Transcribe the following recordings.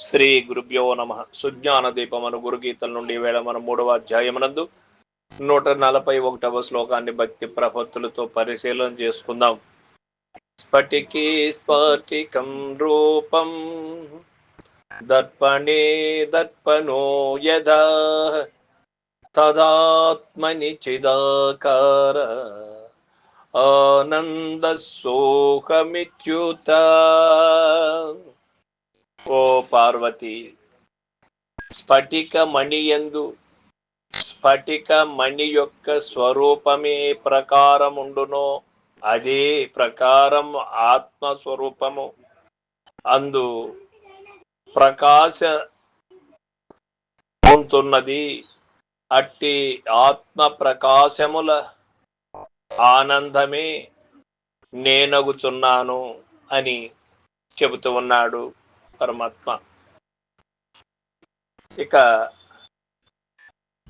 శ్రీ గురుభ్యో నమ. సుజ్ఞాన దీపమను గురుగీతల నుండి వేళ మన 3వ అధ్యాయమునందు 141వ శ్లోకాన్ని భక్తి ప్రపత్తులతో పరిశీలన చేసుకుందాం. స్ఫటికి స్ఫటికం రూపం దర్పణే దర్పణో యదా తదాత్మని చిదాకార ఆనంద సోహమిత్యుత. ఓ పార్వతి, స్ఫటిక మణియందు స్ఫటిక మణి యొక్క స్వరూపమే ప్రకారముండునో అదే ప్రకారం ఆత్మస్వరూపము. అందు ప్రకాశ ఉంటున్నది. అట్టి ఆత్మ ప్రకాశముల ఆనందమే నేనగుచున్నాను అని చెబుతూ ఉన్నాడు పరమాత్మ. ఇక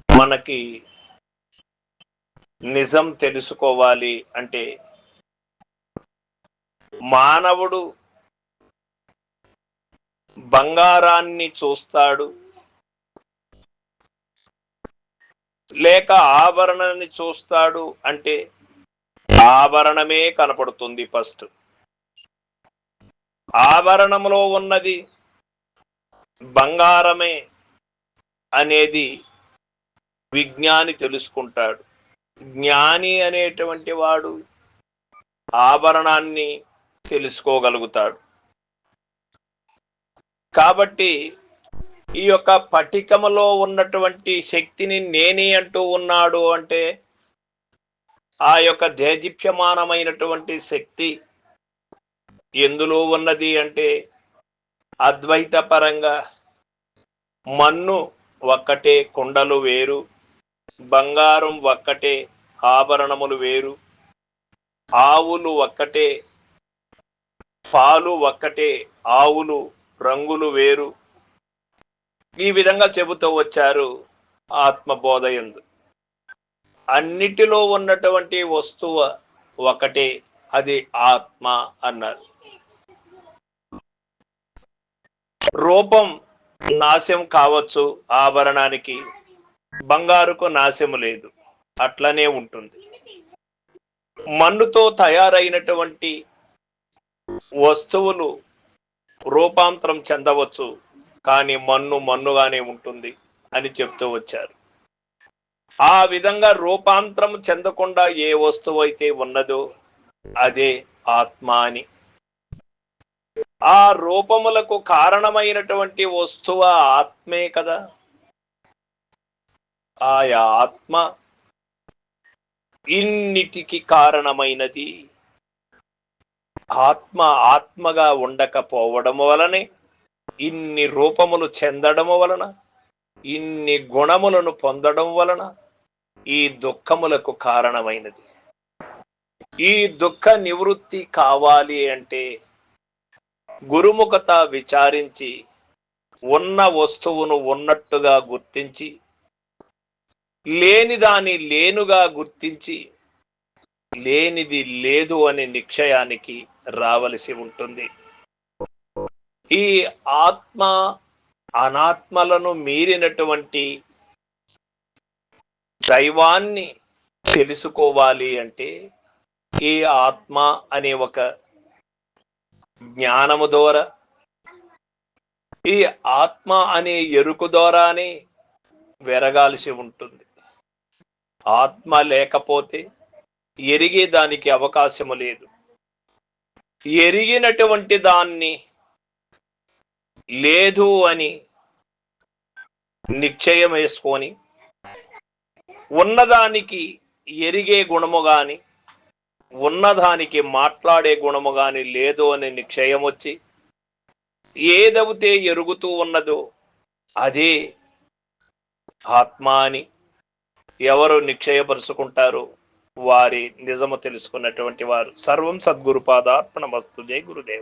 మనకి నిజం తెలుసుకోవాలి అంటే మానవుడు బంగారాన్ని చూస్తాడు లేక ఆభరణాన్ని చూస్తాడు అంటే ఆభరణమే కనపడుతుంది. ఫస్ట్ ఆభరణంలో ఉన్నది బంగారమే అనేది విజ్ఞాని తెలుసుకుంటాడు. జ్ఞాని అనేటువంటి వాడు ఆభరణాన్ని తెలుసుకోగలుగుతాడు. కాబట్టి ఈ యొక్క పటికములో ఉన్నటువంటి శక్తిని నేనే అంటూ ఉన్నాడు అంటే ఆ యొక్క దేదీప్యమానమైనటువంటి శక్తి ఎందులో ఉన్నది అంటే అద్వైత పరంగా మన్ను ఒక్కటే, కుండలు వేరు, బంగారం ఒక్కటే, ఆభరణములు వేరు, ఆవులు ఒక్కటే, పాలు ఒక్కటే, ఆవులు రంగులు వేరు. ఈ విధంగా చెబుతూ వచ్చారు ఆత్మబోధయందు. అన్నిటిలో ఉన్నటువంటి వస్తువు ఒకటే, అది ఆత్మ అన్నారు. రూపం నాశం కావచ్చు, ఆభరణానికి బంగారుకు నాశము లేదు, అట్లనే ఉంటుంది. మన్నుతో తయారైనటువంటి వస్తువులు రూపాంతరం చెందవచ్చు, కానీ మన్ను మన్నుగానే ఉంటుంది అని చెప్తూ వచ్చారు. ఆ విధంగా రూపాంతరం చెందకుండా ఏ వస్తువు అయితే ఉన్నదో అదే ఆత్మ అని. ఆ రూపములకు కారణమైనటువంటి వస్తువు ఆత్మే కదా. ఆయా ఆత్మ ఇన్నిటికి కారణమైనది. ఆత్మ ఆత్మగా ఉండకపోవడం వలనే ఇన్ని రూపములు చెందడము వలన, ఇన్ని గుణములను పొందడం వలన ఈ దుఃఖములకు కారణమైనది. ఈ దుఃఖ నివృత్తి కావాలి అంటే గురుముఖత విచారించి ఉన్న వస్తువును ఉన్నట్టుగా గుర్తించి, లేని దాని లేనుగా గుర్తించి, లేనిది లేదు అనే నిశ్చయానికి రావలసి ఉంటుంది. ఈ ఆత్మ అనాత్మలను మీరినటువంటి దైవాన్ని తెలుసుకోవాలి అంటే ఈ ఆత్మ అనే ఒక జ్ఞానము ద్వారా, ఈ ఆత్మ అనే ఎరుకు ద్వారానే వెరగాల్సి ఉంటుంది. ఆత్మ లేకపోతే ఎరిగే దానికి అవకాశము లేదు. ఎరిగినటువంటి దాన్ని లేదు అని నిశ్చయం వేసుకొని ఉన్నదానికి ఎరిగే గుణము గాని, ఉన్నదానికి మాట్లాడే గుణము గాని లేదు అనే నిశ్చయం వచ్చి ఏదైతే ఎరుగుతూ ఉన్నదో అదే ఆత్మ అని ఎవరు నిశ్చయపరుచుకుంటారో వారి నిజము తెలుసుకున్నటువంటి వారు. సర్వం సద్గురుపాదార్పణమస్తు. జై గురుదేవ్.